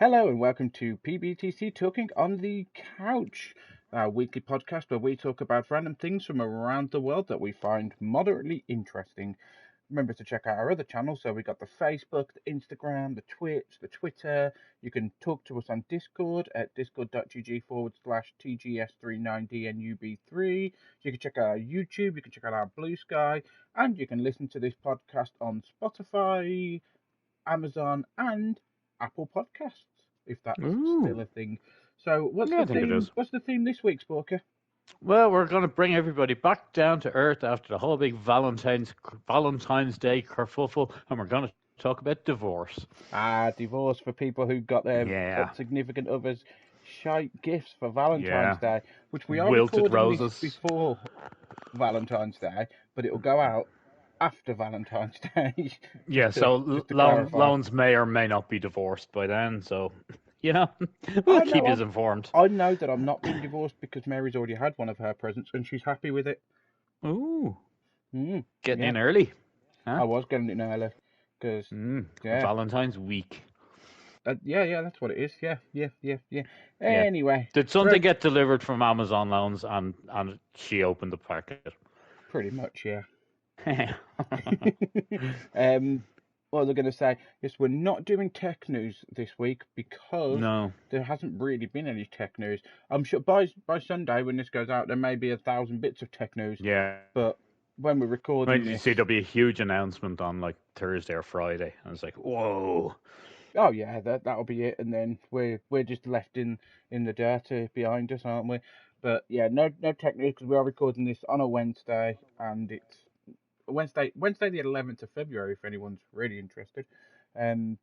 Hello and welcome to PBTC Talking on the Couch, our weekly podcast where we talk about random things from around the world that we find moderately interesting. Remember to check out our other channels. So we got the Facebook, the Instagram, the Twitch, the Twitter. You can talk to us on Discord at discord.gg/TGS39DNUB3. You can check out our YouTube, you can check out our Blue Sky, and you can listen to this podcast on Spotify, Amazon, and Apple Podcasts, if that's still Ooh, a thing. So, what's yeah, the I think it theme? is. What's the theme this week, Sporker? Well, we're going to bring everybody back down to earth after the whole big Valentine's Day kerfuffle, and we're going to talk about divorce. Divorce for people who got their Yeah, significant others shite gifts for Valentine's yeah. Day, which we are Wilted recording this roses. before Valentine's Day, but it will go out after Valentine's Day. Yeah, so just to clarify. Loans may or may not be divorced by then, so, you know, we'll I keep know you I'm, informed. I know that I'm not being divorced because Mary's already had one of her presents and she's happy with it. Ooh, getting Yeah, in early, huh? I was getting it early because yeah. Valentine's week. Yeah, that's what it is. Yeah. Yeah. Anyway, Did something right, get delivered from Amazon Loans and she opened the packet? pretty much, yeah. um, what was I going to say? Yes, we're not doing tech news this week because No. there hasn't really been any tech news. I'm sure by Sunday when this goes out, there may be 1,000 bits of tech news. Yeah. But when we're Well, recording you this, see, there'll be a huge announcement on like Thursday or Friday, and it's like, whoa. oh yeah, that'll be it, and then we're just left in the dirt behind us, aren't we? But yeah, no tech news because we are recording this on a Wednesday, and it's Wednesday the 11th of February, if anyone's really interested. Um,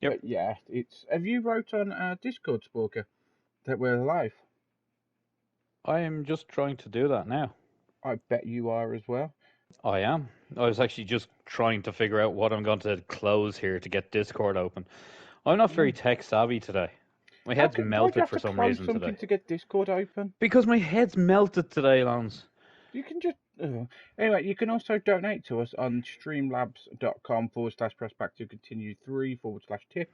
Yep. but yeah, it's. Have you wrote on our Discord, Sporker, that we're live? I am just trying to do that now. I bet you are as well. I am. I was actually just trying to figure out what I'm going to close here to get Discord open. I'm not very Mm. tech savvy today. My How head's can? Why do you melted have for to some close reason something today. to get Discord open? Because my head's melted today, Lance. You can just. Anyway, you can also donate to us on streamlabs.com/press back to continue 3/tip.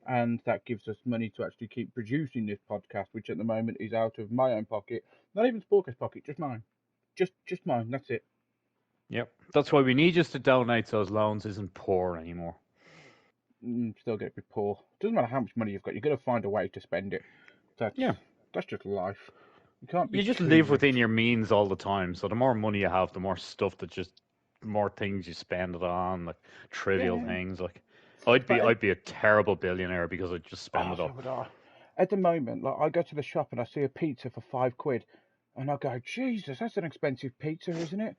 And that gives us money to actually keep producing this podcast, which at the moment is out of my own pocket. Not even Sporker's pocket, just mine. Just mine, that's it. Yep. That's why we need you to donate so those loans isn't poor anymore. Still get a bit poor. Doesn't matter how much money you've got, you've got to find a way to spend it. That's Yeah. that's just life. You can't be You just too live within rich. your means all the time. So the more money you have, the more stuff that just more things you spend it on, like trivial Yeah. things. Like But I'd be a terrible billionaire because I'd just spend oh, it so all. would I. At the moment, like I go to the shop and I see a pizza for £5, and I go, Jesus, that's an expensive pizza, isn't it?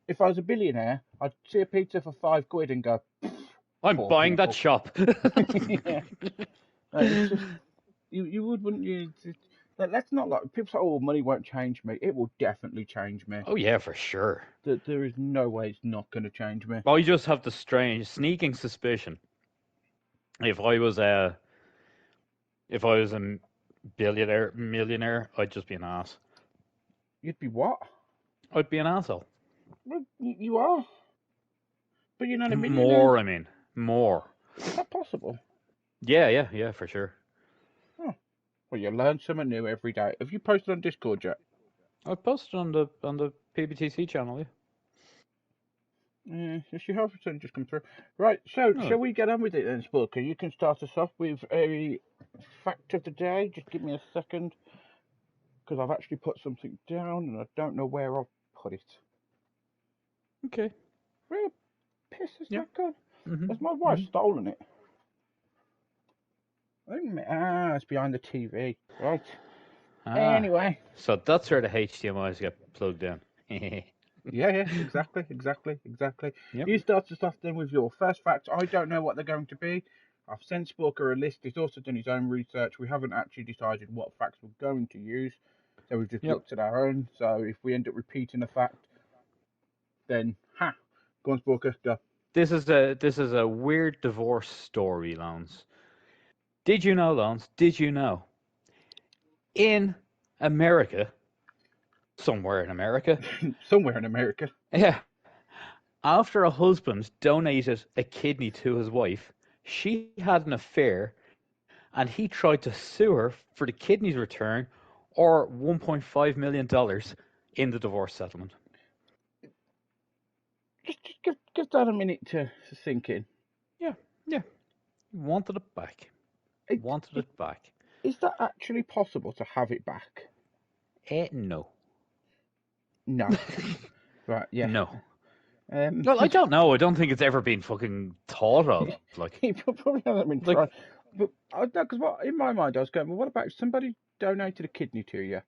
If I was a billionaire, I'd see a pizza for £5 and go, I'm poor buying that people. shop. Yeah. It's just you would, wouldn't you? Let's not like people say, oh, money won't change me. It will definitely change me. Oh yeah, for sure. There is no way it's not going to change me. I just have the strange sneaking suspicion. If I was a millionaire, I'd just be an ass. You'd be what? I'd be an asshole. Well, you are, but you're not a millionaire. More, I mean, more. Is that possible? Yeah, for sure. Oh, well, you learn something new every day. Have you posted on Discord yet? I posted on the PBTC channel. Yeah. Yeah, yes, you have just come through. Right, so Oh, shall we get on with it then, Spooker? You can start us off with a fact of the day. Just give me a second, because I've actually put something down and I don't know where I've put it. okay. Where the piss has Yeah. that gone? Mm-hmm. Has my wife stolen it? It's behind the TV. Right. Anyway. So that's where the HDMI's get plugged in. Yeah, exactly. Yep. You start us off then with your first facts. I don't know what they're going to be. I've sent Spooker a list. He's also done his own research. We haven't actually decided what facts we're going to use. So we've just looked at our own. So if we end up repeating a fact, then go on, Spooker, go. This is a weird divorce story, Lance. Did you know, Lance? Did you know? In America, somewhere in America, Somewhere in America. yeah, after a husband donated a kidney to his wife, she had an affair and he tried to sue her for the kidneys return or $1.5 million in the divorce settlement. Just give that a minute to sink in. Yeah, yeah. Wanted it back. Wanted it back. Is that actually possible to have it back? No. No. Right, yeah. No. Well, Well, I don't know. I don't think it's ever been fucking thought of. Like, he probably hasn't been tried. But because in my mind, I was going, well, what about if somebody donated a kidney to you,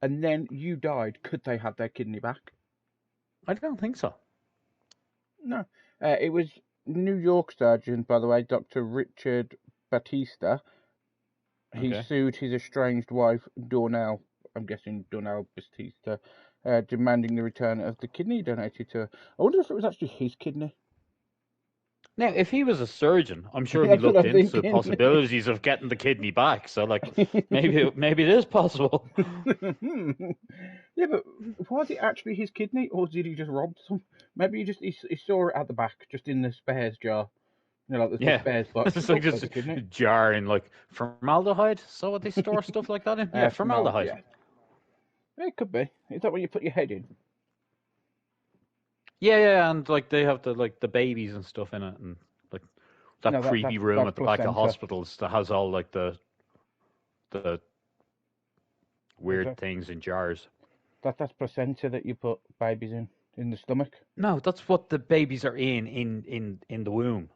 and then you died? Could they have their kidney back? I don't think so. No. It was New York surgeon, by the way, Dr. Richard Batista. He sued his estranged wife, Dornell. I'm guessing Dornell Batista, demanding the return of the kidney donated to her. I wonder if it was actually his kidney. Now, if he was a surgeon, I'm sure he That's what looked I'm into the thinking. possibilities of getting the kidney back. So, like, maybe it is possible. Yeah, but was it actually his kidney, or did he just rob some? Maybe he saw it at the back, just in the spares jar. You know, like the spares box. It's like just a jar in like formaldehyde. So what they store stuff like that in? Yeah, formaldehyde. Yeah. It could be. Is that when you put your head in? Yeah, and like they have the babies and stuff in it, and like that creepy room at the back of hospitals that has all like the weird things in jars. That's placenta that you put babies in the stomach. No, that's what the babies are in the womb.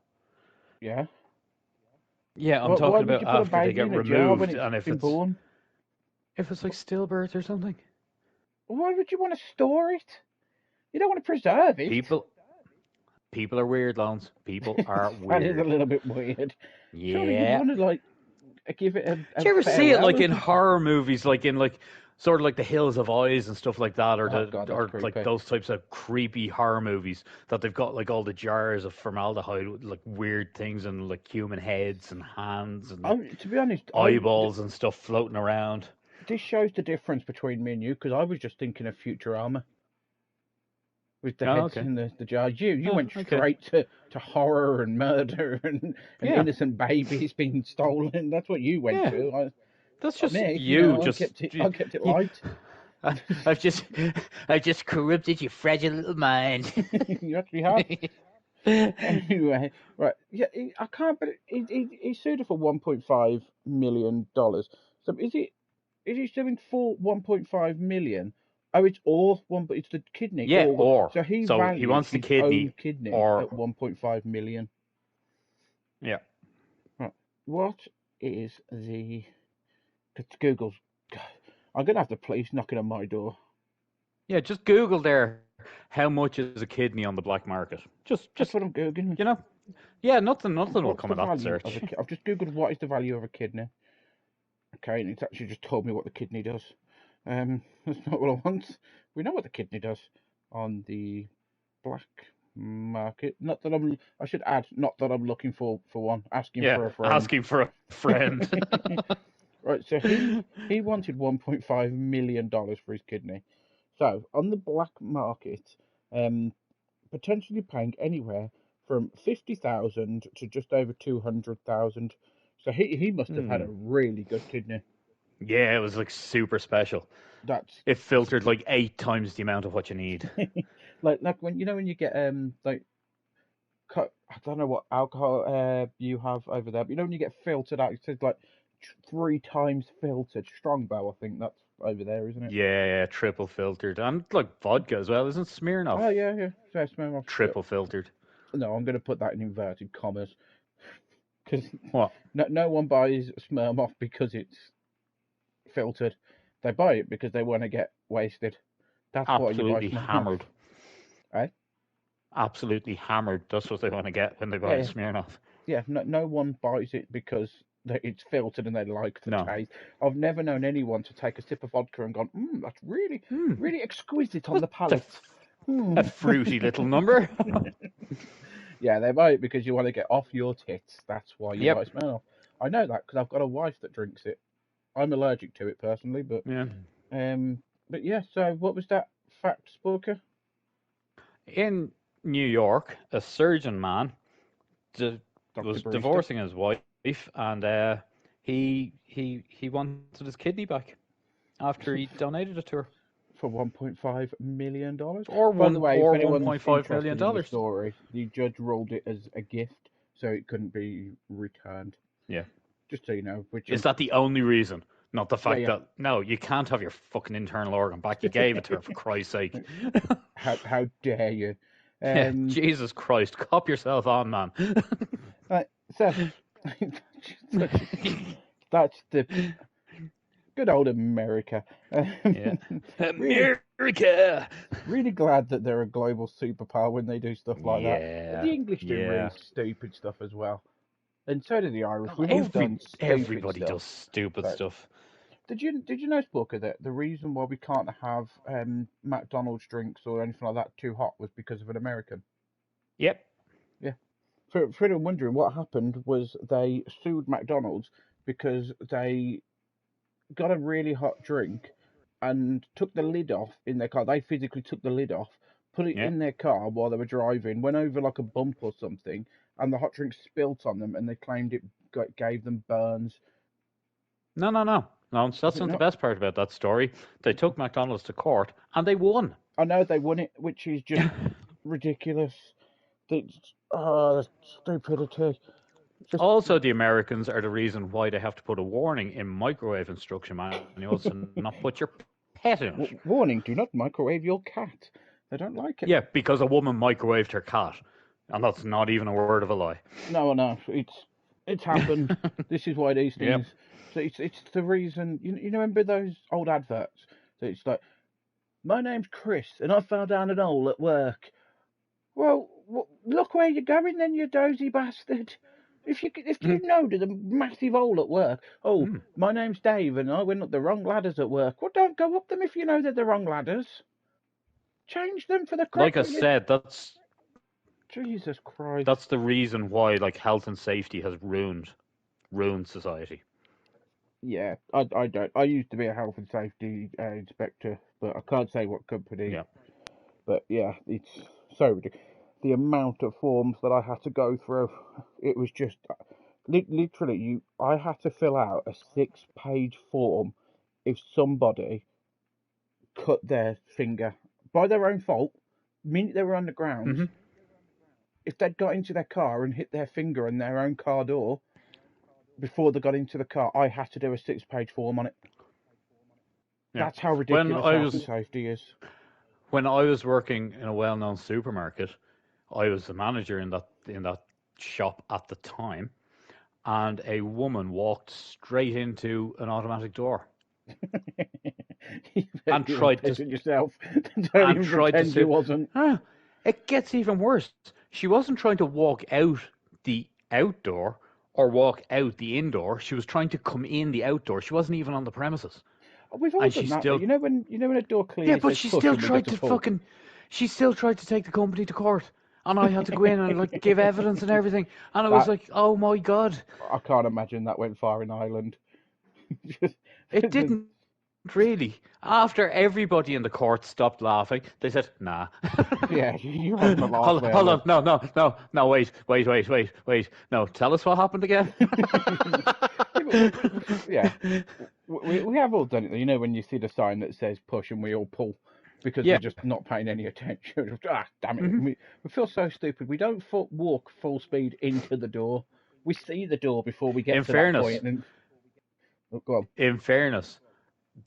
Yeah. Yeah, I'm talking about after they get removed and if it's born. If it's like stillbirth or something. Why would you want to store it? You don't want to preserve it. People are weird, Lance. People are weird. That is a little bit weird. Yeah. Surely you want to like give it a. Do you ever see it like in horror movies, like in like sort of like The Hills of Eyes and stuff like that, or like those types of creepy horror movies that they've got like all the jars of formaldehyde with like weird things and like human heads and hands and to be honest, eyeballs and stuff floating around. This shows the difference between me and you, because I was just thinking of Futurama with the heads in the jar. You went straight to horror and murder and innocent babies being stolen. That's what you went to. That's just me. You. I kept it light. I've just corrupted your fragile little mind. You actually have. Anyway, right? Yeah, I can't. But he sued her for $1.5 million. So is he suing for 1.5 million? Oh, it's all one, but it's the kidney. Yeah, so he wants the kidney at 1.5 million. Yeah. Right. What is the? Google's. I'm gonna have the police knocking on my door. Yeah, just Google there. How much is a kidney on the black market? Just what I'm googling. You know. Yeah, nothing will come of that search. I've just googled what is the value of a kidney. Okay, and it's actually just told me what the kidney does. That's not what I want. We know what the kidney does on the black market. Not that I should add, not that I'm looking for one. Asking for a friend. Asking for a friend. Right, so he wanted $1.5 million for his kidney. So on the black market, potentially paying anywhere from 50,000 to just over 200,000. So he must have had a really good kidney. Yeah, it was like super special. It filtered like 8 times the amount of what you need. like when you get like I don't know what alcohol you have over there, but when you get filtered out, it says like 3 times filtered. Strongbow, I think that's over there, isn't it? Yeah, triple filtered, and like vodka as well, isn't Smirnoff? Oh yeah, so Smirnoff triple filtered. No, I'm going to put that in inverted commas, because what? No one buys Smirnoff because it's filtered. They buy it because they want to get wasted. That's absolutely why you buy hammered. Eh? Absolutely hammered. That's what they want to get when they buy Smirnoff. Yeah, no one buys it because it's filtered and they like the taste. I've never known anyone to take a sip of vodka and gone, that's really exquisite on the palate. A fruity little number. Yeah, they buy it because you want to get off your tits. That's why you buy Smirnoff. I know that because I've got a wife that drinks it. I'm allergic to it personally, but but yeah. So what was that fact, Spooker? In New York, a surgeon man was divorcing his wife, and He wanted his kidney back after he donated it to her. For $1.5 million. Or By the one way, if or one anyone's point five million interested in the dollars. story, the judge ruled it as a gift, so it couldn't be returned. Yeah. Just so you know. Is that the only reason? Not the fact yeah. that no, you can't have your fucking internal organ back. You gave it to her for Christ's sake. How dare you? Yeah, Jesus Christ, cop yourself on, man. Right, so that's the good old America. Yeah. Really, America. really glad that they're a global superpower when they do stuff like that. Yeah. The English do really Yeah. stupid stuff as well, and so do the Irish. Oh, We've all done stupid everybody stuff. does stupid So, stuff. did you know, Booker, that the reason why we can't have McDonald's drinks or anything like that too hot was because of an American? Yep. Yeah. For anyone wondering, what happened was they sued McDonald's because they got a really hot drink and took the lid off in their car. They physically took the lid off, put it Yeah. in their car while they were driving, went over like a bump or something, and the hot drink spilt on them, and they claimed it gave them burns. No, no, no. No, Is that's it not the not? best part about that story. They took McDonald's to court and they won. I know they won it, which is just ridiculous. It's the stupidity. Just Also, the Americans are the reason why they have to put a warning in microwave instruction manuals to not put your pet in it. warning: do not microwave your cat. They don't like it. Yeah, because a woman microwaved her cat, and that's not even a word of a lie. No, it's happened. This is why these Yep. things. So it's the reason. You remember those old adverts? So it's like, my name's Chris, and I fell down an hole at work. Well, look where you're going, then, you dozy bastard. If you know there's a massive hole at work. Oh, my name's Dave, and I went up the wrong ladders at work. Well, don't go up them if you know they're the wrong ladders. Change them for the correct. Like I said, that's Jesus Christ. that's the reason why like health and safety has ruined society. Yeah, I don't. I used to be a health and safety inspector, but I can't say what company. Yeah. But yeah, it's so ridiculous. The amount of forms that I had to go through, it was just literally I had to fill out a 6-page form if somebody cut their finger by their own fault, minute they were on the ground. Mm-hmm. If they'd got into their car and hit their finger on their own car door before they got into the car, I had to do a 6-page form on it. Yeah. That's how ridiculous health and safety is. When I was working in a well-known supermarket, I was the manager in that shop at the time, and a woman walked straight into an automatic door and tried to yourself. and tried to you wasn't. It gets even worse. She wasn't trying to walk out the outdoor or walk out the indoor. She was trying to come in the outdoor. She wasn't even on the premises. We've all done that. You know when a door clearly Yeah, but says she push still and we tried get to pull. fucking. She still tried to take the company to court, and I had to go in and like give evidence and everything. And I was like, oh my god. I can't imagine that went far in Ireland. It didn't really. After everybody in the court stopped laughing, they said, nah. Yeah, you're having a laugh hold there. on, no, wait. No, tell us what happened again. Yeah, we have all done it. You know, when you see the sign that says push and we all pull because we're just not paying any attention. Damn it. We feel so stupid. We don't walk full speed into the door. We see the door before we get to that point. And go on. In fairness,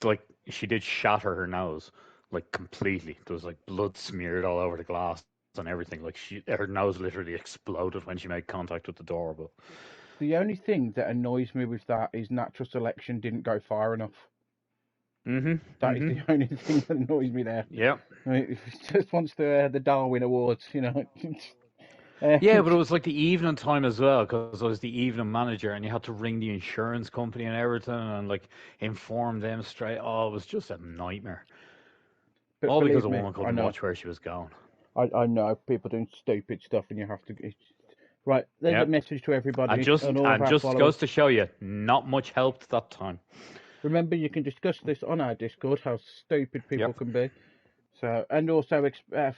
like she did shatter her nose, like completely. There was like blood smeared all over the glass and everything. Like her nose literally exploded when she made contact with the door. But the only thing that annoys me with that is natural selection didn't go far enough. That is the only thing that annoys me there. Yeah. I mean, if it just wants the Darwin Awards, you know. Yeah, but it was like the evening time as well, because I was the evening manager, and you had to ring the insurance company and everything, and like inform them straight. Oh, it was just a nightmare. But all because a woman couldn't watch where she was going. I know people doing stupid stuff, and you have to. Right, there's a message to everybody. And just goes to show you, not much helped that time. Remember, you can discuss this on our Discord, how stupid people can be. So, and also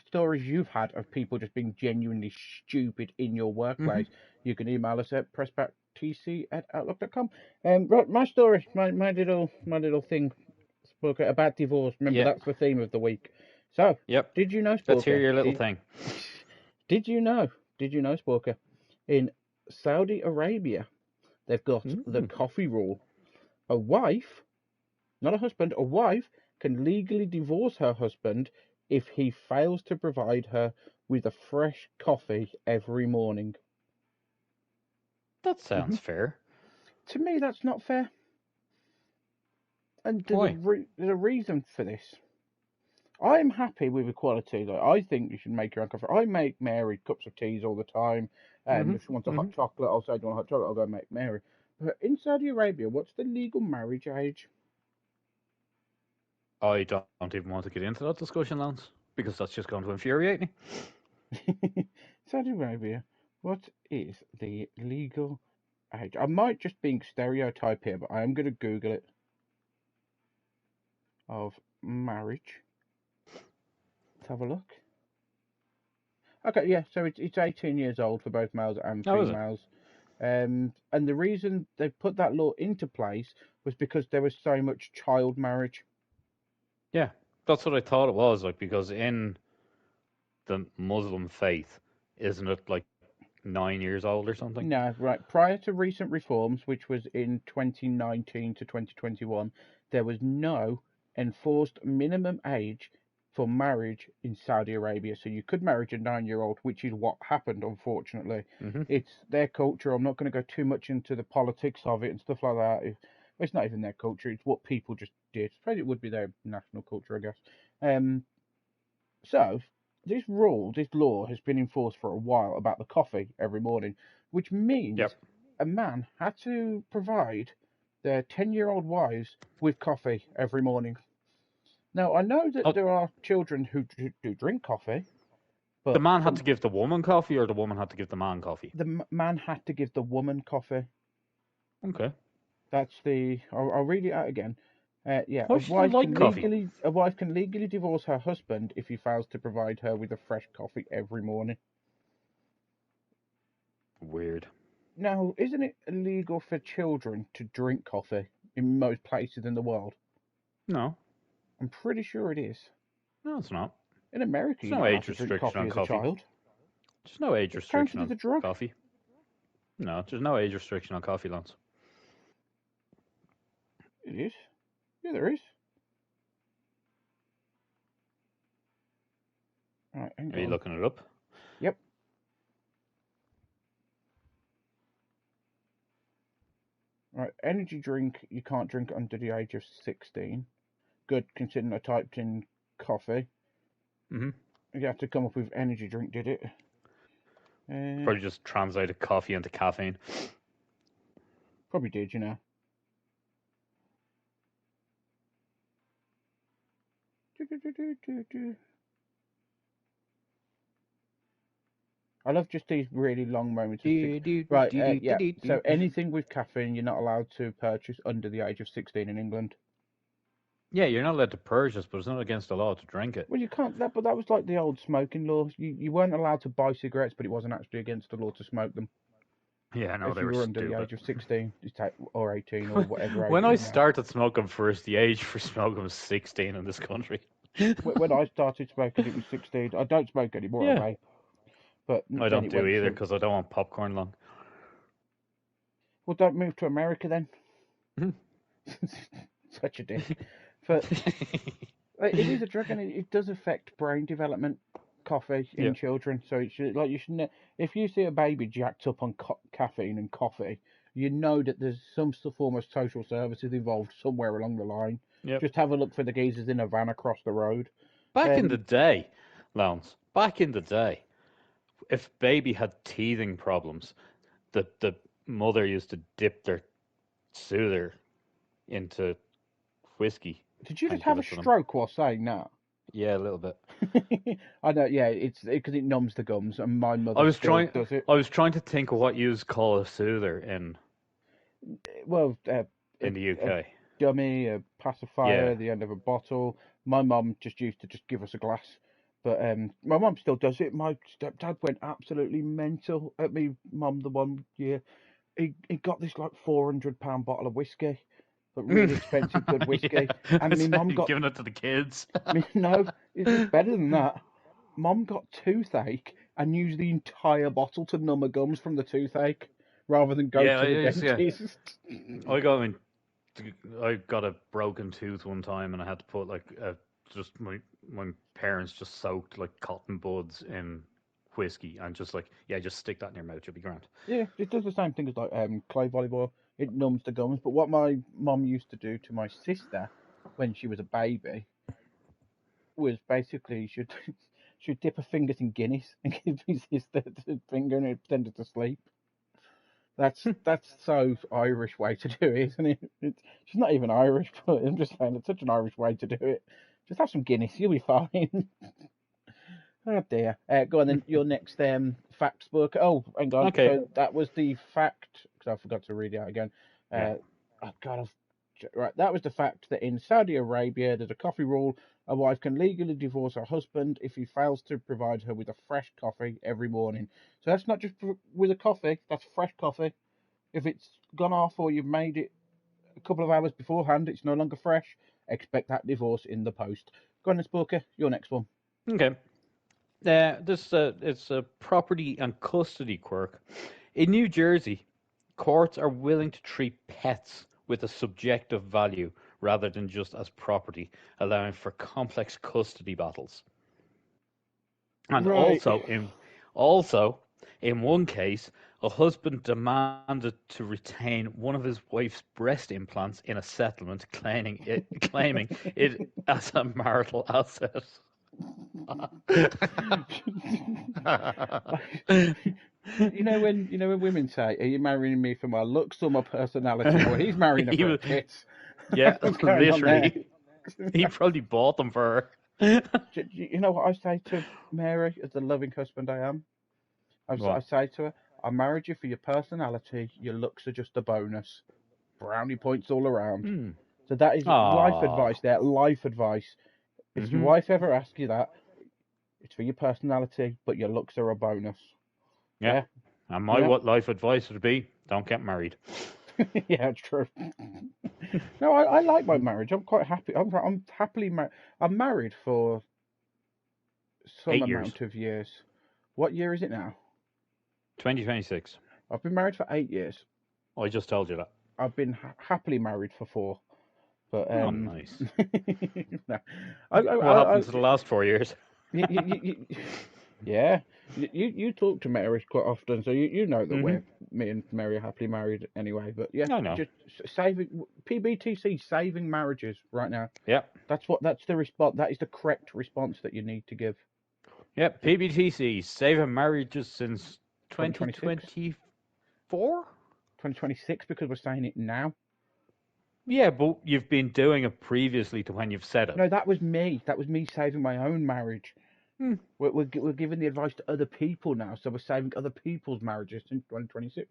stories you've had of people just being genuinely stupid in your workplace. You can email us at pbtc@outlook.com. Right, my story, my little thing, Sporker, about divorce. Remember, Yeah. that's the theme of the week. So, Yep. did you know, Let's hear Sporker? your little thing. Did you know? Did you know, Sporker? In Saudi Arabia, they've got the Mm. coffee rule. A wife, not a husband, a wife can legally divorce her husband if he fails to provide her with a fresh coffee every morning. That Hmm. sounds fair. To me, that's not fair. And Why? there's a reason for this. I'm happy with equality. Like, I think you should make your own coffee. I make Mary cups of teas all the time. And Mhm. if she wants a hot Mhm. chocolate, I'll say, do you want a hot chocolate? I'll go make Mary. But in Saudi Arabia, what's the legal marriage age? I don't even want to get into that discussion, Lance, because that's just going to infuriate me. Saudi Arabia, what is the legal age? I might just being stereotype here, but I am going to Google it. Of marriage. Let's have a look. Okay, yeah, so it's 18 years old for both males and How is it? females. And the reason they put that law into place was because there was so much child marriage. Yeah, that's what I thought it was. Like, because in the Muslim faith, isn't it like 9 years old or something? No, right. Prior to recent reforms, which was in 2019 to 2021, there was no enforced minimum age for marriage in Saudi Arabia. So you could marry a 9-year-old, which is what happened, unfortunately. Mhm. It's their culture. I'm not going to go too much into the politics of it and stuff like that. It's not even their culture. It's what people just did. I suppose it would be their national culture, I guess. Um, so, this law has been enforced for a while about the coffee every morning, which means Yep. a man had to provide their 10-year-old wives with coffee every morning. Now, I know that Oh, there are children who do drink coffee, the but man had from to give the woman coffee, or the woman had to give the man coffee. the man had to give the woman coffee. Okay. That's the. I'll read it out again. Yeah, Why should I like coffee? a wife can legally divorce her husband if he fails to provide her with a fresh coffee every morning. Weird. Now, isn't it illegal for children to drink coffee in most places in the world? No, I'm pretty sure it is. no, it's not. In America, There's you're no not allowed age to drink restriction coffee on as a coffee. child. There's no age It's restriction counted as on a drug. coffee. No, there's no age restriction on coffee, Lance. It is. Yeah, there is. Right, hang Are you on. looking it up? Yep. Right, energy drink you can't drink under the age of 16. Good, considering I typed in coffee. Mhm. You have to come up with energy drink, did it? Probably just translated coffee into caffeine. Probably did, you know. I love just these really long moments of six. Right, yeah. So anything with caffeine, you're not allowed to purchase under the age of 16 in England. Yeah, you're not allowed to purchase, but it's not against the law to drink it. Well, you can't. But that was like the old smoking laws. You weren't allowed to buy cigarettes, but it wasn't actually against the law to smoke them Yeah, no, if they you were were under the stupid. age of 16 or 18 or whatever age When it I is now. started smoking first, the age for smoking was 16 in this country. When I started smoking, it was 16. I don't smoke anymore. I Yeah, vape, but I then don't it do went either to. because I don't want popcorn long. Well, don't move to America then. Such a dick. But it is a drug, and it does affect brain development. Coffee in Yeah. children, so it should, like, you should. If you see a baby jacked up on caffeine and coffee, you know that there's some form of social services involved somewhere along the line. Yep. Just have a look for the geezers in a van across the road. Back in the day, Lance, back in the day, if baby had teething problems, the mother used to dip their soother into whiskey Did you just and give have a it to them. stroke while saying that? Yeah, a little bit. I know, yeah, it's because it numbs the gums, and my I mother was still trying. does it. I was trying to think of what you call a soother Well, in the a UK. dummy, a pacifier, Yeah. the end of a bottle. My mum just used to just give us a glass, but my mum still does it. My stepdad went absolutely mental at me mum the one year he got this like £400 bottle of whiskey, but really expensive, good whiskey. And my mum got giving it to the kids. no, it's better than that. Mum got toothache and used the entire bottle to numb her gums from the toothache, rather than go Yeah, to the yeah. dentist. I got in, I got a broken tooth one time, and I had to put like just my parents just soaked like cotton buds in whiskey and just like, yeah, just stick that in your mouth, you'll be grand. Yeah, it does the same thing as like clay volleyball. It numbs the gums. But what my mum used to do to my sister when she was a baby was basically she'd dip her fingers in Guinness and give my sister the finger and it pretended to sleep. That's so Irish way to do it, isn't it? She's not even Irish, but I'm just saying it's such an Irish way to do it. Just have some Guinness, you'll be fine. Oh dear. Go on then. Your next facts book. Oh, hang on. Okay. So that was the fact because I forgot to read it out again. Yeah. Oh God, right. That was the fact that in Saudi Arabia there's a coffee rule. A wife can legally divorce her husband if he fails to provide her with a fresh coffee every morning. So that's not just with a coffee. That's fresh coffee. If it's gone off or you've made it a couple of hours beforehand, it's no longer fresh. Expect that divorce in the post. Go on, then, Spooker. Your next one. Okay. This it's a property and custody quirk. In New Jersey, courts are willing to treat pets with a subjective value rather than just as property, allowing for complex custody battles. And Right. also in one case, a husband demanded to retain one of his wife's breast implants in a settlement, claiming it as a marital asset. You know when women say, "Are you marrying me for my looks or my personality?" Well, he's marrying her He for her was, tits. yeah, What's going on there? literally. He probably bought them for her. You know what I say to Mary, as the loving husband I am? I What? say to her, "I married you for your personality. Your looks are just a bonus. Brownie points all around." Hmm. So that is life Ah. advice there. Life advice. If your Mm-hmm. wife ever asks you that, it's for your personality, but your looks are a bonus. Yeah. Yeah, And my yeah. what life advice would be: don't get married. Yeah, it's true. No, I like my marriage. I'm quite happy. I'm happily married. I'm married for some 8 years. amount of years. What year is it now? 2026. I've been married for 8 years. I just told you that. I've been happily married for 4. But Oh, nice. no, What happened to the last 4 years? you, you, you, yeah, you talk to Mary quite often, so you know that Mm-hmm. me and Mary are happily married anyway. But yeah, I know. just saving PBTC, saving marriages right now. Yeah. That's the response. That is the correct response that you need to give. Yeah. PBTC, saving marriages since 2026, 2024? 2026, because we're saying it now. Yeah, but you've been doing it previously to when you've said it. No, that was me. That was me saving my own marriage. Hmm. We're giving the advice to other people now, so we're saving other people's marriages in 2026.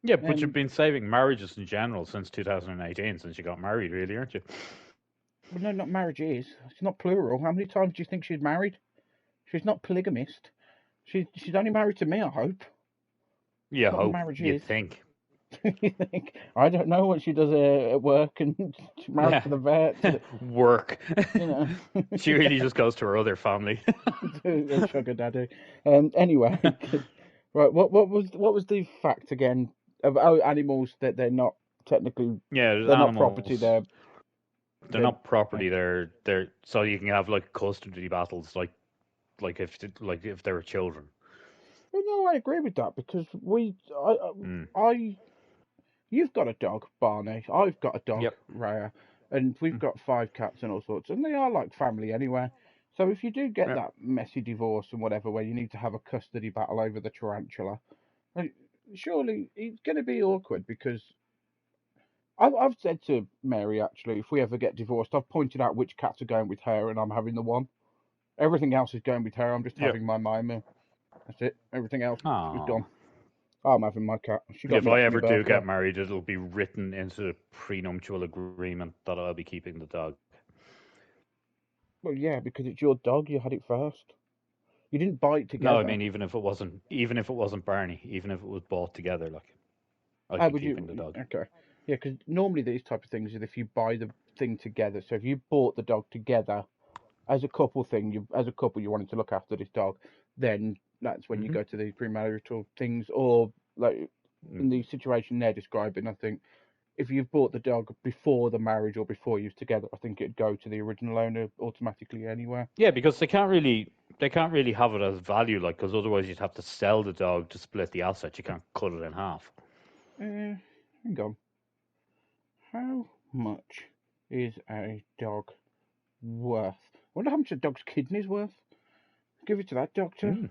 Yeah, but you've been saving marriages in general since 2018, since you got married, really, aren't you? Well, no, not marriages. It's not plural. How many times do you think she's married? She's not polygamist. She's only married to me, I hope. You Not a hope. marriage You'd is. think. You think? I don't know what she does at work, and she's married Yeah. to the vet. Work. You know, She really just goes to her other family. to sugar daddy. Anyway, right. What was the fact again of animals that they're not technically Yeah, there's they're not property. animals. They're They're not property. They're so you can have like custody battles, like if they were children. well, no, I agree with that because Mm. you've got a dog, Barney. I've got a dog, Yep. Raya, and we've Mm. got 5 cats and all sorts, and they are like family anyway. So if you do get Yep. that messy divorce and whatever, where you need to have a custody battle over the tarantula, like, surely it's going to be awkward because I've said to Mary actually, if we ever get divorced, I've pointed out which cats are going with her, and I'm having the one. Everything else is going with her. I'm just Yep. having my Mima. That's it. Everything else is Aw. gone. I'm having my cat. She got If me I that for my ever do birthday. get married, it'll be written into the prenuptial agreement that I'll be keeping the dog. Well, yeah, because it's your dog. You had it first. You didn't buy it No, I together. mean even if it wasn't Barney, even if it was bought together, like. I'd How be would keeping you? the dog. Okay. Yeah, because normally these type of things is if you buy the thing together. So if you bought the dog together as a couple thing, as a couple you wanted to look after this dog, then that's when you Hmm go to the premarital things, or like in the situation they're describing. I think if you've bought the dog before the marriage or before you're together, I think it'd go to the original owner automatically anyway. Yeah, because they can't really have it as value, like, because otherwise you'd have to sell the dog to split the asset. You can't cut it in half. Hang on. How much is a dog worth? I wonder how much a dog's kidney's worth. Give it to that doctor. Mm.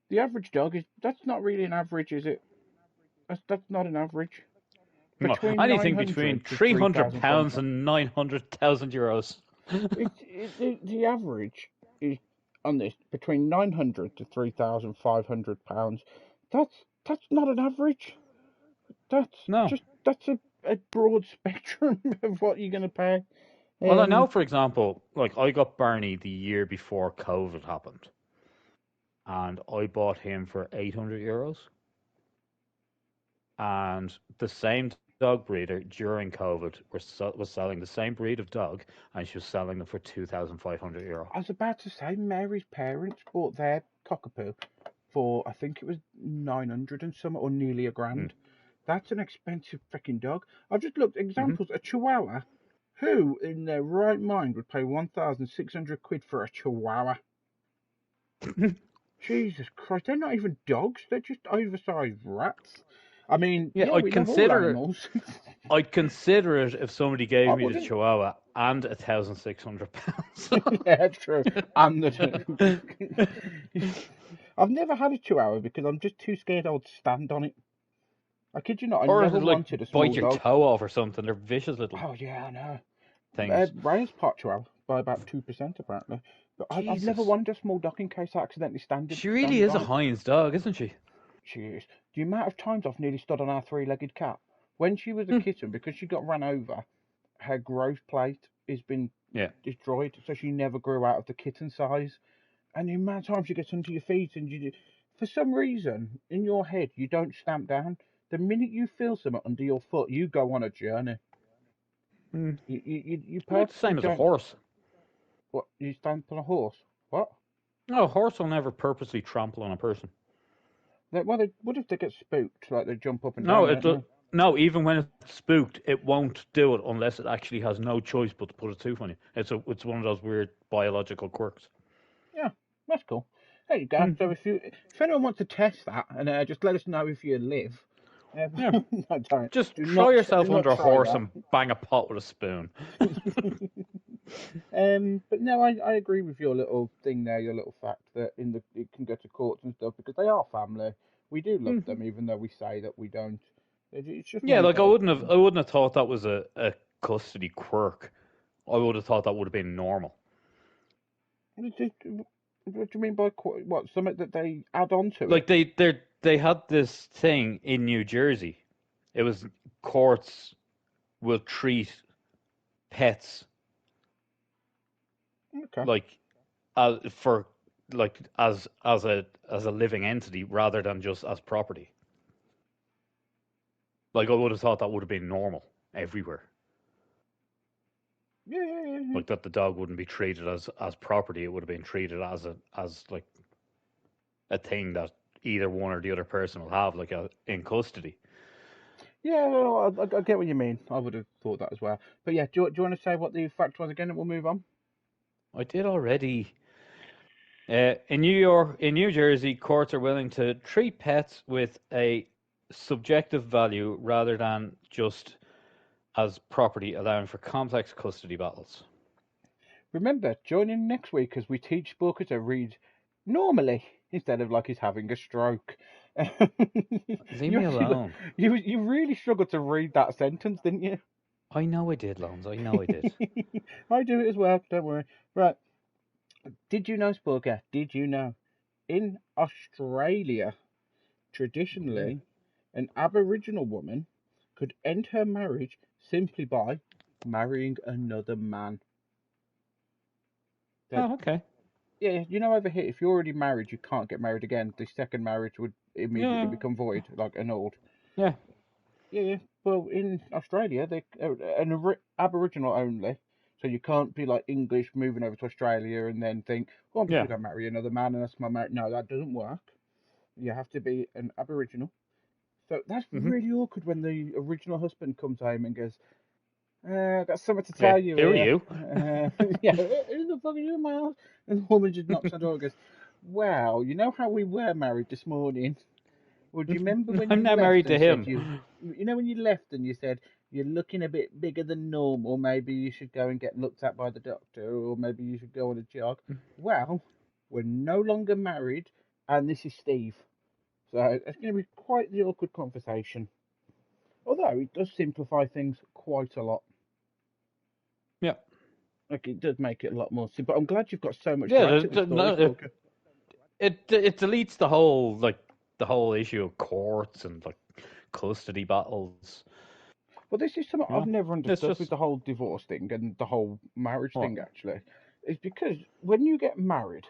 The average dog is that's not really an average, is it? That's not an average. Well, Between anything between 900 to £300 3,500. and €900,000. The average is on this between 900 to £3,500. That's not an average. No. That's a broad spectrum of what you're gonna pay. Well, I know, Um, for example, like I got Barney the year before COVID happened, and I bought him for €800. And the same dog breeder during COVID was selling the same breed of dog, and she was selling them for €2,500. I was about to say Mary's parents bought their cockapoo for I think it was 900 and some or nearly a Mm. grand. That's an expensive freaking dog. I've just looked hmm examples. A Chihuahua. Who in their right mind would pay 1,600 quid for a Chihuahua? Jesus Christ, they're not even dogs. They're just oversized rats. I mean, Yeah, yeah, we love all animals. I'd consider it if somebody gave I me the wouldn't. Chihuahua and £1,600. Yeah, true. And the. I've never had a Chihuahua because I'm just too scared I would stand on it. I kid you not, I Or never like wanted a small bite your dog. toe off or something. They're vicious little Oh yeah, I know. things. Ryan's part Chihuahua by about 2% apparently. But I've never Jesus. wanted a small dog in case I accidentally She really stand is a on it. Heinz dog, isn't she? She is. The amount of times I've nearly stood on our three-legged cat. When she was a Hmm. kitten, because she got run over, her growth plate has been Yeah. destroyed, so she never grew out of the kitten size. And the amount of times she gets under your feet and for some reason, in your head, you don't stamp down. The minute you feel something under your foot, you go on a journey. Hmm. You Like the purposely same as a don't. horse. What? You stamp on a horse? What? No, a horse will never purposely trample on a person. What if they get spooked? Like they jump up and No, down, don't they? no. Even when it's spooked, it won't do it unless it actually has no choice but to put its tooth on you. It's one of those weird biological quirks. Yeah, that's cool. There you go. Hmm. So if anyone wants to test that, and just let us know if you live. Yeah. No, don't. Just Do throw do yourself not under a try horse that. and bang a pot with a spoon. But no, I agree with your little thing there, your little fact that it can go to courts and stuff because they are family. We do love Hmm. them, even though we say that we don't. It's just Yeah, nice like that I wouldn't have thought that was a custody quirk. I would have thought that would have been normal. what do you mean by what? Something that they add on to it? Like they had this thing in New Jersey. It was courts will treat pets Okay. like for like as a living entity rather than just as property. Like I would have thought that would have been normal everywhere. Yeah, yeah, yeah, yeah. Like that the dog wouldn't be treated as property. It would have been treated as like a thing that either one or the other person will have, like in custody. Yeah, no, I get what you mean. I would have thought that as well. But yeah, do you want to say what the fact was again, and we'll move on? I did already. In New Jersey, courts are willing to treat pets with a subjective value rather than just as property, allowing for complex custody battles. Remember, join in next week as we teach Booker to read normally instead of like he's having a stroke. Leave you me actually alone. you really struggled to read that sentence, didn't you? I know I did, Loans. I know I did. I do it as well. Don't worry. Right. Did you know, Spurger? Did you know? In Australia, Ooh. traditionally, an Aboriginal woman could end her marriage simply by marrying another man. That Oh, okay. Yeah, over here, if you're already married, you can't get married again. The second marriage would immediately Yeah, become void, like annulled. yeah. Yeah. Well, in Australia, they Aboriginal only, so you can't be like English moving over to Australia and then think, "Oh, I'm just Yeah. gonna go marry another man and that's my marriage." No, that doesn't work. You have to be an Aboriginal. So that's Hmm. really awkward when the original husband comes home and goes, I've got something to Yeah. tell you Who are here. you? Yeah, who the fuck are you in my house? And the woman just knocks on the door and goes, "Well, you know how we were married this morning? Well, do you remember when I'm you now left married to and said him. you know when you left and you said you're looking a bit bigger than normal, maybe you should go and get looked at by the doctor, or maybe you should go on a jog? Well, we're no longer married, and this is Steve. So it's going to be quite the awkward conversation. Although it does simplify things quite a lot. Yeah. Like it does make it a lot more simple. I'm glad you've got so much to Yeah. add to this story, No, Stalker. it deletes the whole the whole issue of courts and like custody battles. Well, this is something You I've know, never it's understood with just the whole divorce thing and the whole marriage what. thing, actually. Is because when you get married,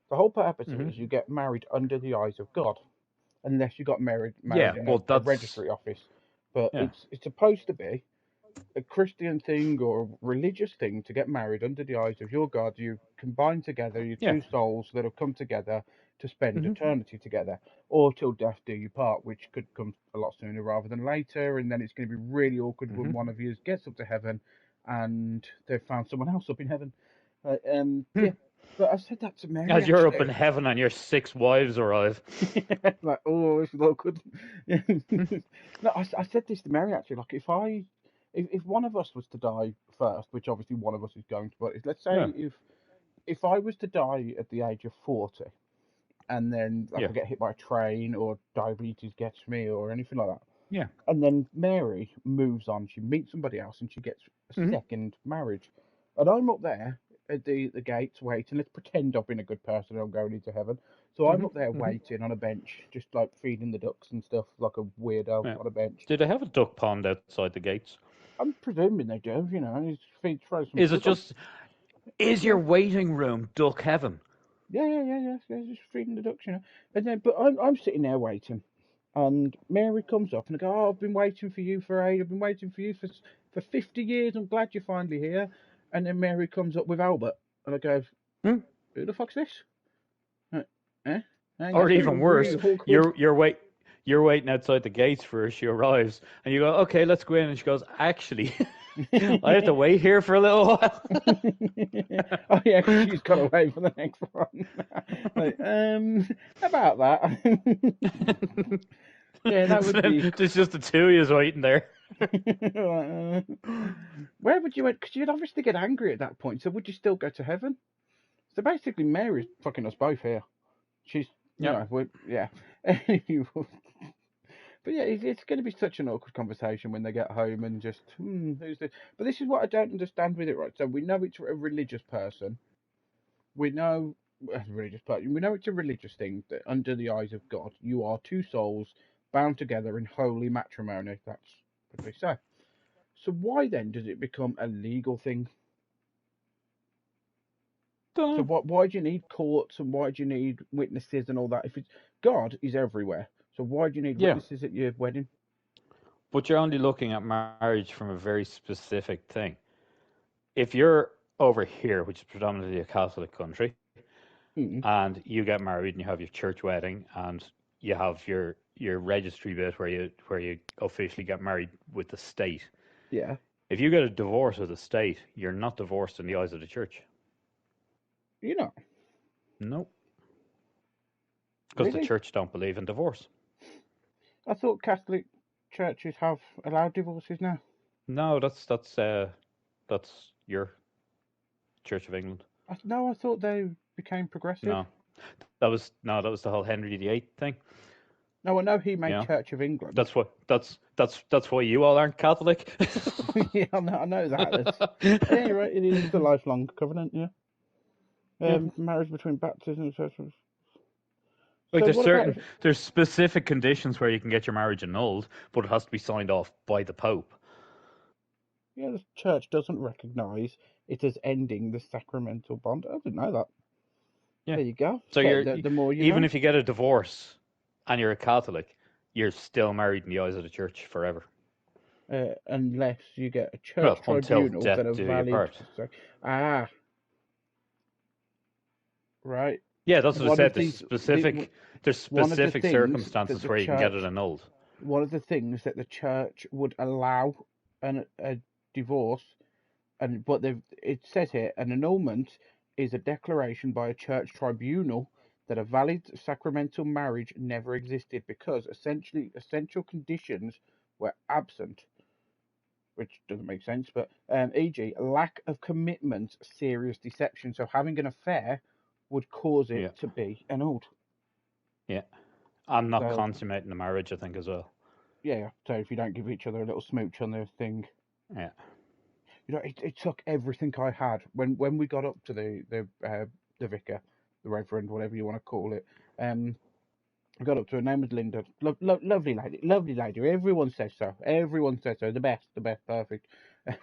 the whole purpose of it Hmm. is you get married under the eyes of God, unless you got married Yeah. in Well, a that's registry office. But yeah. it's supposed to be a Christian thing or a religious thing to get married under the eyes of your God. You combine together your Yeah. two souls that have come together to spend Hmm. eternity together, or till death do you part, which could come a lot sooner rather than later. And then it's going to be really awkward when Hmm. one of you gets up to heaven and they've found someone else up in heaven. Yeah. But I said that to Mary As you're up in actually. heaven and your 6 wives arrive. Like, oh, this is awkward. No, I said this to Mary actually. Like, if one of us was to die first, which obviously one of us is going to, but let's say Yeah. if I was to die at the age of 40, and then like Yeah. I get hit by a train or diabetes gets me or anything like that, Yeah. and then Mary moves on, she meets somebody else, and she gets a Hmm. second marriage, and I'm up there at the gates waiting. Let's pretend I've been a good person and I'm going into heaven. So I'm Hmm. up there Hmm. waiting on a bench, just like feeding the ducks and stuff, like a weirdo Yeah. on a bench. Do they have a duck pond outside the gates? I'm presuming they do, you know, and he's feed throw some Is it food on. just is your Yeah, waiting room duck heaven? yeah, just feeding the ducks, you know. And then, but I'm sitting there waiting, and Mary comes up and I go, "Oh, I've been waiting for you for I've been waiting for you for 50 years. I'm glad you're finally here." And then Mary comes up with Albert, and I go, Hmm? "Who the fuck's this?" Uh, eh? Or That's gonna be even worse, really awkward. you're waiting outside the gates for her. She arrives, and you go, "Okay, let's go in." And she goes, "Actually, I have to wait here for a little while." Oh yeah, 'cause she's got away for the next one. Like, how about that? Yeah, that would Then be. there's just the two of you waiting there. Where would you? Because you'd obviously get angry at that point. So would you still go to heaven? So basically, Mary's fucking us both here. She's, you Yep. know, yeah. But yeah, it's going to be such an awkward conversation when they get home and just, who's this? But this is what I don't understand with it, right? So we know it's a religious person. We know a religious person. We know it's a religious thing that under the eyes of God, you are two souls bound together in holy matrimony. That's what they say. So why then does it become a legal thing? So Dunno. what? Why do you need courts and why do you need witnesses and all that? If it's God is everywhere, so why do you need Yeah, witnesses at your wedding? but you're only looking at marriage from a very specific thing. If you're over here, which is predominantly a Catholic country, Hmm. and you get married and you have your church wedding and you have your registry bit where you officially get married with the state. Yeah, If you get a divorce with the state, you're not divorced in the eyes of the church. you know, No, because the really. church don't believe in divorce. I thought Catholic churches have allowed divorces now. No, that's your Church of England. No, I thought they became progressive. No, that was the whole Henry VIII thing. No, I know he You made know, Church of England. that's why you all aren't Catholic. Yeah, I know that. Yeah, you're right. It is the lifelong covenant. Yeah, Yeah. marriage between baptism and church. Like So what about if? there's specific conditions where you can get your marriage annulled, but it has to be signed off by the Pope. Yeah, the church doesn't recognise it as ending the sacramental bond. I didn't know that. Yeah. There you go. So So the more you even know. if you get a divorce and you're a Catholic, you're still married in the eyes of the church forever. unless you get a church Well, until tribunal death that are do you valid. part. Right. Yeah, that's what I One said. of these, There's one of the specific things that circumstances the where you can get it church, annulled. one of the things that the church would allow a divorce, but it says here an annulment is a declaration by a church tribunal that a valid sacramental marriage never existed because essentially essential conditions were absent, which doesn't make sense, but e.g., lack of commitment, serious deception. So having an affair would cause it Yeah, to be annulled. yeah. I'm not So consummating the marriage, I think, as well. yeah, so if you don't give each other a little smooch on their thing, Yeah. it took everything I had when we got up to the vicar, the reverend, whatever you want to call it. I got up to her. Name was Linda. Lovely lady, lovely lady. Everyone says so. Everyone says so. The best, perfect.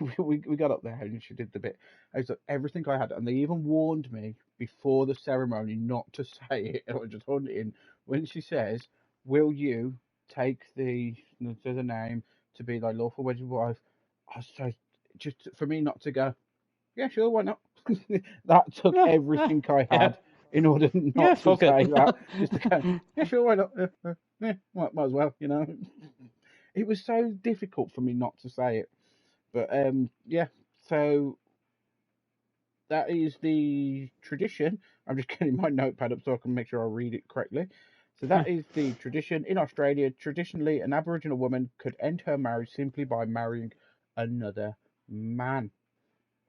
We got up there and she did the bit. I was like, everything I had, and they even warned me before the ceremony not to say it. And I was just holding it in. When she says, "Will you take the name to be thy lawful wedded wife?" I was so just for me not to go. Yeah, sure, why not? That took Yeah, yeah, everything I yeah. had in order Yeah, not to fuck it. say that. Just to go, yeah, sure, why not? Yeah, might as well, you know. It was so difficult for me not to say it. But yeah, so that is the tradition. I'm just getting my notepad up so I can make sure I read it correctly. So that is the tradition. In Australia, traditionally, an Aboriginal woman could end her marriage simply by marrying another man.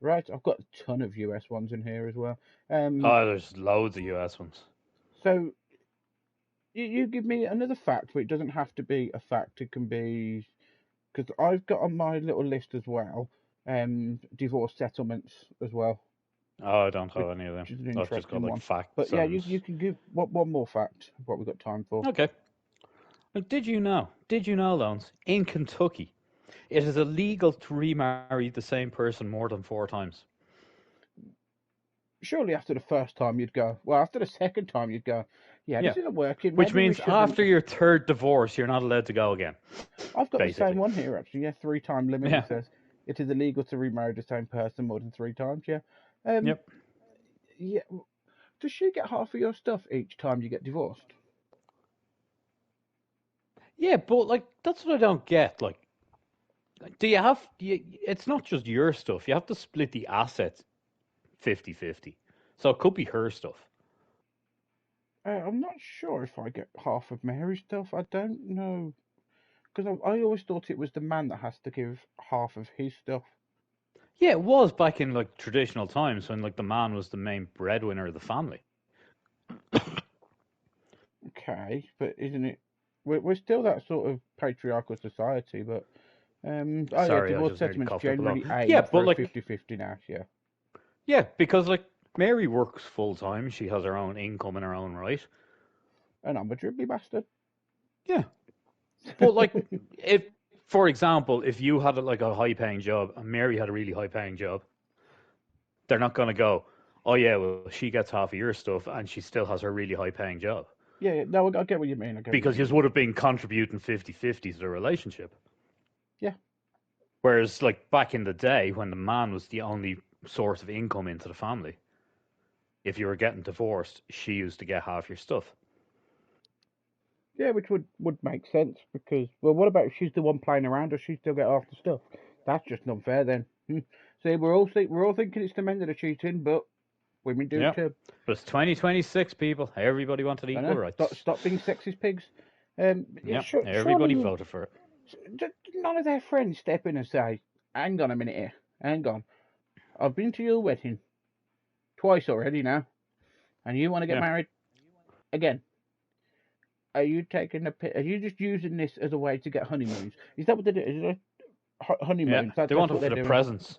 Right, I've got a ton of US ones in here as well. Oh, there's loads of US ones. So you give me another fact, but it doesn't have to be a fact. It can be because I've got on my little list as well, divorce settlements as well, Oh, I don't which have any of them. is an I've just got interesting like one. facts But yeah, and. you can give one more fact. What we've got time for? Okay. Did you know? Did you know, Loans? In Kentucky, it is illegal to remarry the same person more than 4 times. Surely after the first time you'd go. Well, after the second time you'd go. Yeah, Yeah. this isn't working. Which Maybe we means shouldn't. after your third divorce, you're not allowed to go again, I've got the same basically. one here actually. Yeah, 3 time limit. Yeah. It says it is illegal to remarry the same person more than 3 times. Yeah. Um. Yep. Yeah. Does she get half of your stuff each time you get divorced? Yeah, but like that's what I don't get. Like, do you have? It's not just your stuff. You have to split the assets 50-50. So it could be her stuff. I'm not sure if I get half of Mary's stuff. I don't know because I always thought it was the man that has to give half of his stuff. Yeah, it was back in like traditional times when like the man was the main breadwinner of the family. Okay, but isn't it? We're still that sort of patriarchal society, but oh yeah, Sorry, I divorce just nearly settlements coughed up a lung. generally Yeah, aim but for a like 50-50 now. Yeah. yeah, because like Mary works full time. She has her own income in her own right. And I'm a dribbly bastard. Yeah, but like if, for example, if you had like a high paying job and Mary had a really high paying job, they're not going to go, oh yeah, well she gets half of your stuff and she still has her really high paying job Yeah, yeah, no, I get what you mean. I get what you because you mean. would have been contributing 50-50 to the relationship. Yeah, Whereas like back in the day when the man was the only source of income into the family, if you were getting divorced, she used to get half your stuff. yeah, which would make sense because well, what about if she's the one playing around? Does she still get half the stuff? That's just unfair then. See, we're all thinking it's the men that are cheating, but women do Yeah. too. But it's 2026, people. Everybody wanted I equal know. rights. Stop being sexist pigs. Yeah, Yeah. sure, surely Everybody you. voted for it. None of their friends step in and say, "Hang on a minute here. Hang on. I've been to your wedding twice already now, and you want to get Yeah. married again. Are you taking a? Are you just using this as a way to get honeymoons? Is that what they do? Is it Yeah. honeymoons? They That's want it what for they're the doing. presents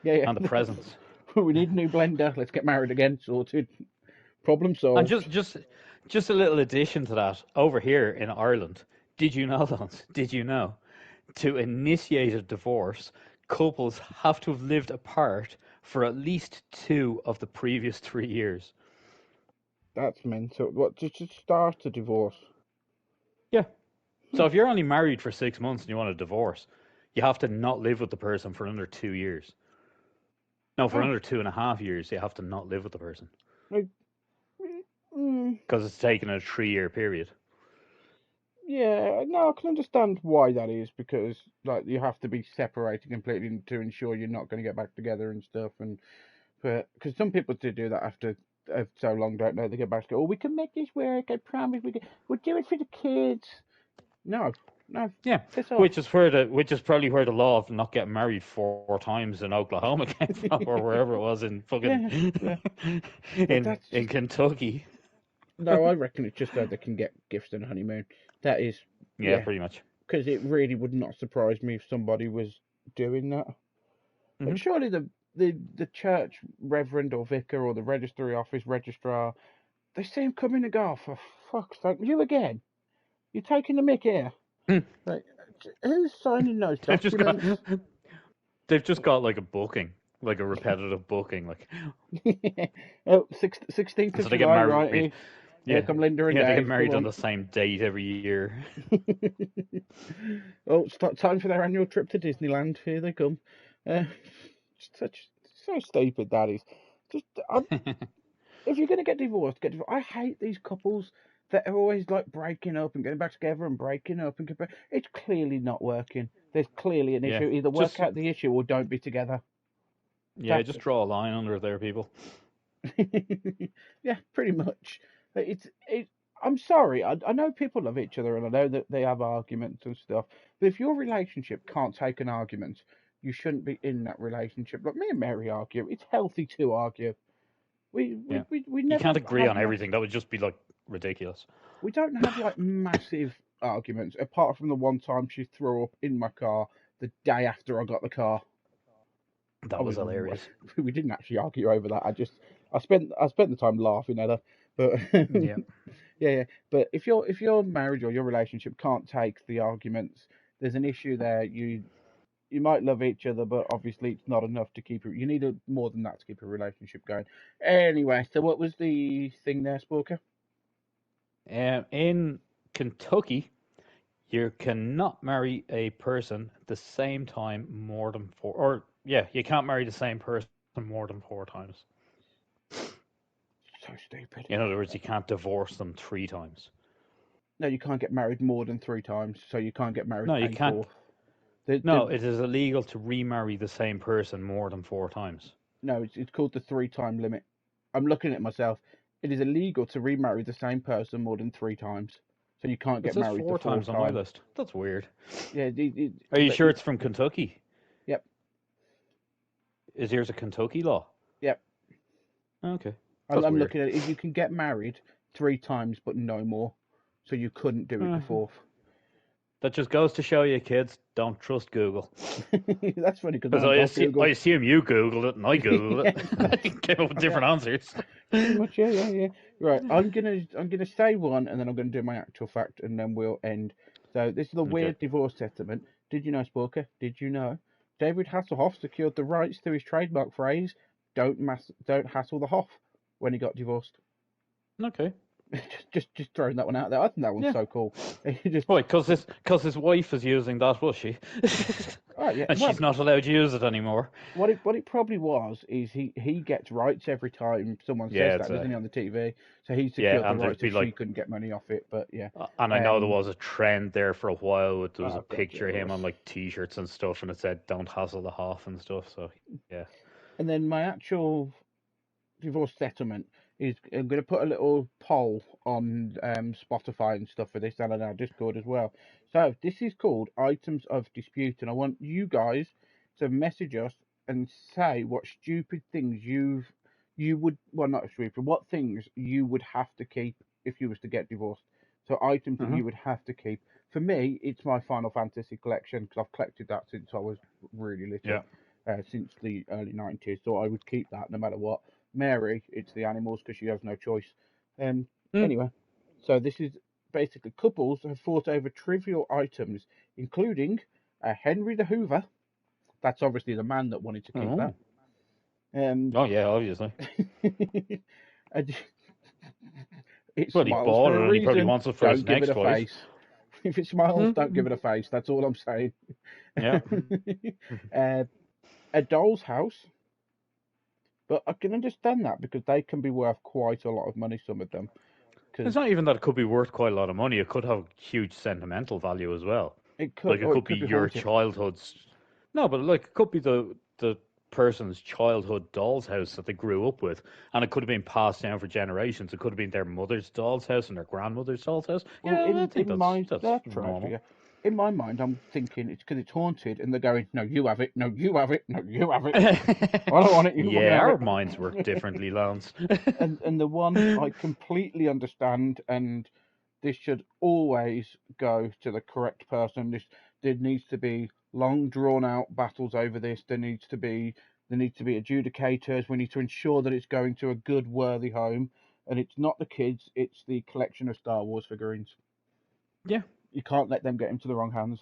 Yeah, and the yeah. presents. We need a new blender. Let's get married again. Sorted. Problem And solved. just a little addition to that. Over here in Ireland, did you know, Lance? Did you know? To initiate a divorce, couples have to have lived apart for at least 2 of the previous 3 years. That's mental. What? Just start a divorce. Yeah. Hmm. So if you're only married for 6 months and you want a divorce, You have to not live with the person for another 2 years. No, for Oh, another 2.5 years, you have to not live with the person like, mm, because it's taken a 3-year period. yeah, no, I can understand why that is because like you have to be separated completely to ensure you're not going to get back together and stuff. And but because some people do that after so long, don't know they get back to go. Oh, we can make this work. I promise we can. We'll do it for the kids. No, no, Yeah, piss off. which is probably where the law of not getting married 4 times in Oklahoma came from, or wherever it was in Yeah, fucking yeah. But in that's in just Kentucky. no. I reckon it's just so they can get gifts and honeymoon. That is, Yeah, yeah. pretty much. Because it really would not surprise me if somebody was doing that. Hmm. Like surely the church reverend or vicar or the registry office registrar, they see him coming and go, oh, for fuck's sake, you again? You're taking the mick here. Like, who's signing those They've just got documents? they've just got like a booking, like a repetitive booking, like Oh, 16th so of they get July, married. right? Here Yeah, come Linda and yeah, they get Dave. Come married on on. the same date every year. Oh, it's time for their annual trip to Disneyland. Here they come. Uh, such so stupid that is. Just if you're gonna get divorced, get divorced. I hate these couples that are always like breaking up and getting back together and breaking up and it's clearly not working. There's clearly an Yeah, issue. Either work just out the issue or don't be together. yeah, That's just draw a line under there, people. yeah, pretty much. It. I'm sorry. I know people love each other and I know that they have arguments and stuff. But if your relationship can't take an argument, you shouldn't be in that relationship. Like me and Mary argue. It's healthy to argue. We we Yeah, we, we you never can't agree have on everything. That would just be like ridiculous. we don't have like massive arguments apart from the one time she threw up in my car the day after I got the car. I That was was hilarious. we didn't actually argue over that. I spent the time laughing at her. But Yeah. yeah. But if your marriage or your relationship can't take the arguments, there's an issue there. You might love each other, but obviously it's not enough to keep it. You need more than that to keep a relationship going. Anyway, so what was the thing there, Sporker? In Kentucky, you cannot marry a person at the same time more than four, or yeah, you can't marry the same person more than 4 times. So stupid. In other words, you can't divorce them 3 times. No, you can't get married more than three times, so you can't get married No, you a can't. fourth. The, No, the, it is illegal to remarry the same person more than 4 times. no, it's called the three-time limit. I'm looking at myself. It is illegal to remarry the same person more than three times, so you can't It get says married the four fourth times on my time. list. That's weird. Yeah, Are you but sure it's from Kentucky? yep, Is yours a Kentucky law? yep. Okay, I'm, that's I'm weird. looking at it. You can get married three times, but no more. So you couldn't do it the Uh, fourth. that just goes to show you, kids, don't trust Google. That's funny because Because I'm dog I Google. assume you Googled it and I Googled Yeah, it. Came up with yeah, different answers. pretty much. Yeah. Right. I'm gonna say one, and then I'm gonna do my actual fact, and then we'll end. So this is the Okay. weird divorce settlement. Did you know, Sporker? Did you know? David Hasselhoff secured the rights to his trademark phrase "Don't hassle the Hoff" when he got divorced. Okay. Just throwing that one out there. I think that one's Yeah. so cool. He just Why? Because his wife is using that, was she? oh yeah. And Well, she's not allowed to use it anymore. what it probably was is he gets rights every time someone says Yeah, that, it's doesn't he, on the TV? So he yeah, secured the and there'd rights so be she like, couldn't get money off it. But yeah. and I know there Um. was a trend there for a while. There was a Oh god, yeah, picture of there him was. on like T-shirts and stuff, and it said "Don't hassle the Hoff" and stuff. So yeah. And then my actual divorce settlement is I'm going to put a little poll on Spotify and stuff for this and on our Discord as well. So this is called items of dispute, and I want you guys to message us and say what stupid things you would well not stupid what things you would have to keep if you was to get divorced. So items that Uh-huh. you would have to keep. For me, it's my Final Fantasy collection because I've collected that since I was really Yeah. little, since the early 90s. So I would keep that no matter what. Mary, it's the animals because she has no choice. Um, Mm. anyway, so this is basically couples have fought over trivial items, including Henry the Hoover. That's obviously the man that wanted to keep that. Oh. Um, Oh yeah, obviously. and it Well, he smiles bought for it a and he probably reason. wants it for his Don't give it next a wife. face. If it smiles, don't give Mm. it a face. That's all I'm saying. Yeah. A doll's house, but I can understand that because they can be worth quite a lot of money. Some of them, It's because not even that it could be worth quite a lot of money. It could have huge sentimental value as well. it could, Like it or it could be could be your haunted. childhood's. No, but like it could be the person's childhood doll's house that they grew up with, and it could have been passed down for generations. It could have been their mother's doll's house and their grandmother's doll's house. Well, Yeah, I think in my that's that's true actually. normal. Yeah. In my mind, I'm thinking it's because it's haunted, and they're going, "No, you have it. No, you have it. No, you have it. I don't want it. You fucking Yeah, have our minds work it." differently, Lance. And the one I completely understand, and this should always go to the correct person. There needs to be long drawn out battles over this. There needs to be adjudicators. We need to ensure that it's going to a good, worthy home, and it's not the kids. It's the collection of Star Wars figurines. Yeah, You can't let them get into the wrong hands.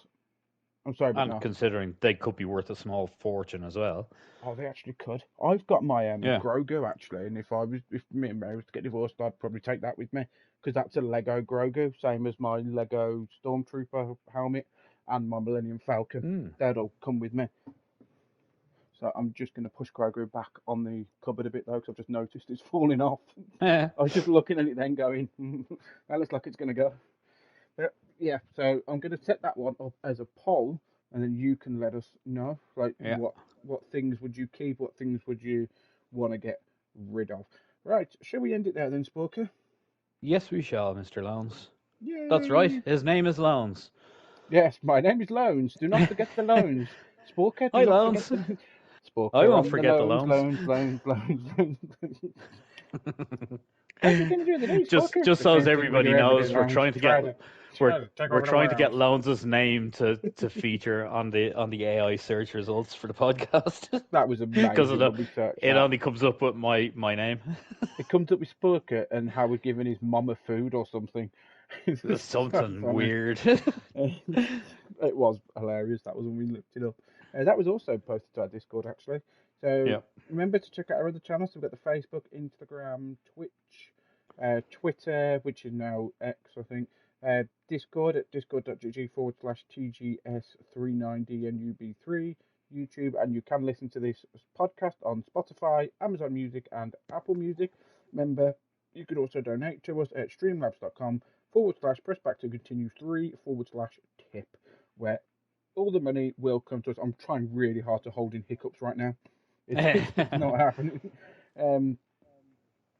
I'm sorry, but and no. considering they could be worth a small fortune as well. Oh, they actually could. I've got my Yeah. Grogu actually, and if me and Mary was to get divorced, I'd probably take that with me because that's a Lego Grogu, same as my Lego Stormtrooper helmet and my Millennium Falcon. Mm. They'd all come with me. So I'm just going to push Grogu back on the cupboard a bit though, because I've just noticed it's falling off. I was just looking at it then, going, that looks like it's going to go. But yeah, so I'm going to set that one up as a poll, and then you can let us know, like Yeah. what things would you keep, what things would you want to get rid of. Right, shall we end it there then, Sporker? Yes, we shall, Mr. Loans. That's right. Yay! His name is Loans. Yes, my name is Loans. Do not forget the loans. Sporker, do Hi, not forget Loans. the I Sporker won't on the forget the loans, loans. loans. What you going to do the day, Sporker? Just The so as same thing when everybody you're ever knows, doing we're loans. trying to get Take we're over the trying to get world. Loans' name to feature on the AI search results for the podcast That was because amazing when we searched it that. only comes up with my name. It comes up with Spurker and how we're giving his mama food or something. It's so Something funny. weird. It was hilarious. That was when we looked it up. That was also posted to our Discord actually. So Yeah. remember to check out our other channels. We've got the Facebook, Instagram, Twitch, Twitter, which is now X, I think. Discord at discord.gg/TGS39DNUB3. YouTube, and you can listen to this podcast on Spotify, Amazon Music, and Apple Music. Remember, you could also donate to us at streamlabs.com/press back to continue 3/tip, where all the money will come to us. I'm trying really hard to hold in hiccups right now. It's not happening.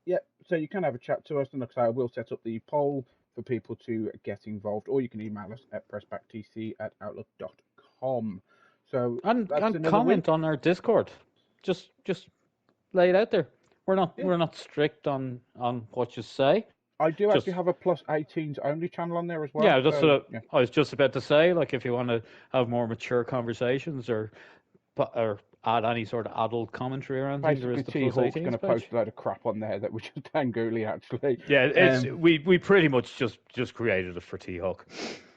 Yeah, so you can have a chat to us, and like I say, I will set up the poll for people to get involved, or you can email us at pressbacktc@outlook.com. So that's and another comment week. on our Discord. Just lay it out there. Yeah. We're not strict on what you say. I do actually Just have a plus 18s only channel on there as well. yeah, that's So what yeah, I was just about to say. Like, if you want to have more mature conversations or add any sort of adult commentary or anything, there is basically the T plus Hawk's going 18s to page. post a load of crap on there that was just angry actually. Yeah, it's we pretty much just created it for T Hawk.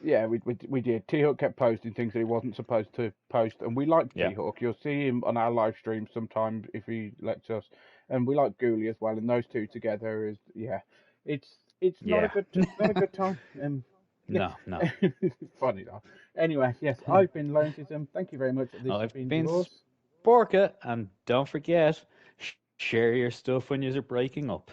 Yeah, we did. T Hawk kept posting things that he wasn't supposed to post, and we like Yeah, T Hawk. You'll see him on our live streams sometimes if he lets us, and we like Ghoulie as well. And those two together is it's yeah. not a good time. Yeah, No. funny though. Anyway, yes, I've been Lonesism. Thank you very much. This has I've been been Divorce. Sporka, and don't forget, share your stuff when you're breaking up.